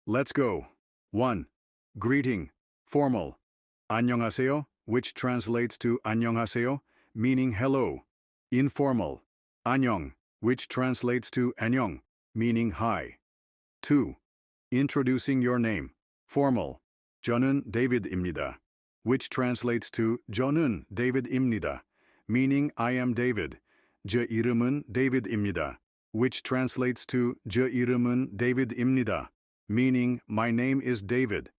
Let's go. 1. Greeting, formal. 안녕하세요, which translates to 안녕하세요, meaning hello. Informal. 안녕, which translates to 안녕, meaning hi. 2. Introducing your name, formal. 저는 David입니다, which translates to 저는 David입니다, meaning I am David. 제 이름은 David입니다, which translates to 제 이름은 David입니다, meaning my name is David.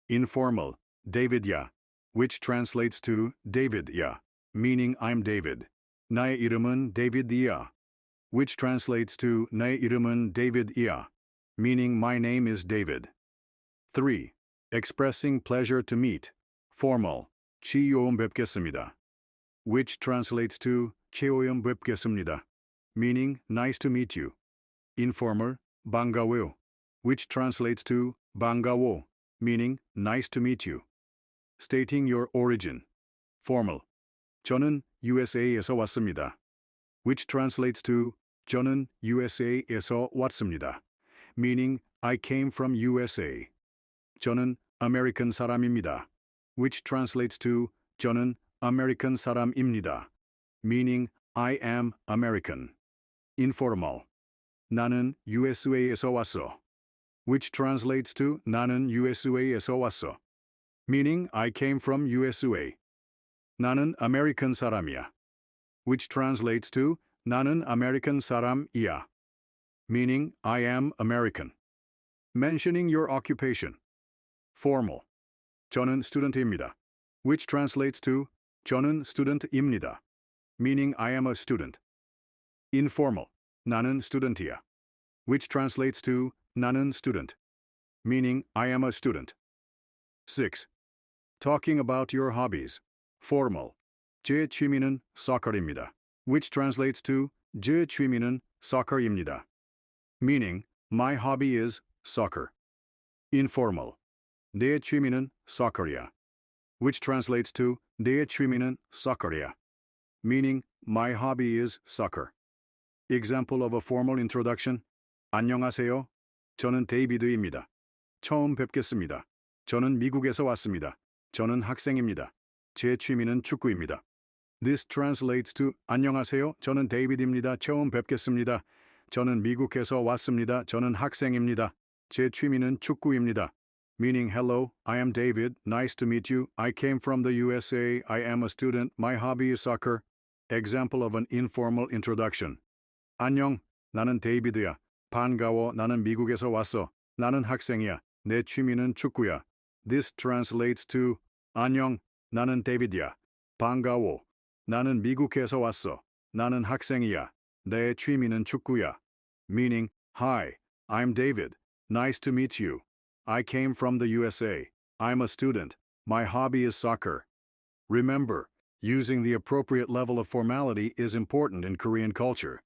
Informal, David야, which translates to David야, meaning I'm David. 나의 이름은 David이야, which translates to 나의 이름은 David이야, meaning my name is David. 3. Expressing pleasure to meet, formal. 처음 뵙겠습니다, which translates to 처음 뵙겠습니다, meaning nice to meet you. Informal, 반가워요, which translates to 반가워, meaning nice to meet you. Stating your origin, formal. 저는 USA에서 왔습니다, which translates to 저는 USA에서 왔습니다, meaning I came from USA. 저는 American 사람입니다, which translates to 저는 American 사람입니다, meaning I am American. Informal. 나는 USA에서 왔어, which translates to 나는 USA에서 왔어, meaning I came from USA. 나는 American 사람이야, which translates to 나는 American 사람이야, meaning I am American. Mentioning your occupation. Formal. 저는 student입니다, which translates to 저는 student입니다, meaning I am a student. Informal. 나는 student이야, which translates to 나는 student, meaning I am a student. 6. Talking about your hobbies. Formal. 제 취미는 soccer입니다, which translates to 제 취미는 soccer입니다, meaning my hobby is soccer. Informal. 내 취미는 soccer이야, which translates to 내 취미는 soccer이야, meaning my hobby is soccer. Example of a formal introduction. 안녕하세요. 저는 데이비드입니다. 처음 뵙겠습니다. 저는 미국에서 왔습니다. 저는 학생입니다. 제 취미는 축구입니다. This translates to 안녕하세요. 저는 데이비드입니다. 처음 뵙겠습니다. 저는 미국에서 왔습니다. 저는 학생입니다. 제 취미는 축구입니다, meaning hello, I am David, nice to meet you, I came from the USA, I am a student, my hobby is soccer. Example of an informal introduction. 안녕, 나는 데이비드야. 반가워, 나는 미국에서 왔어. 나는 학생이야. 내 취미는 축구야. This translates to 안녕, 나는 데이비드야. 반가워, 나는 미국에서 왔어. 나는 학생이야. 내 취미는 축구야, meaning hi, I'm David, nice to meet you. I came from the USA. I'm a student. My hobby is soccer. Remember, using the appropriate level of formality is important in Korean culture.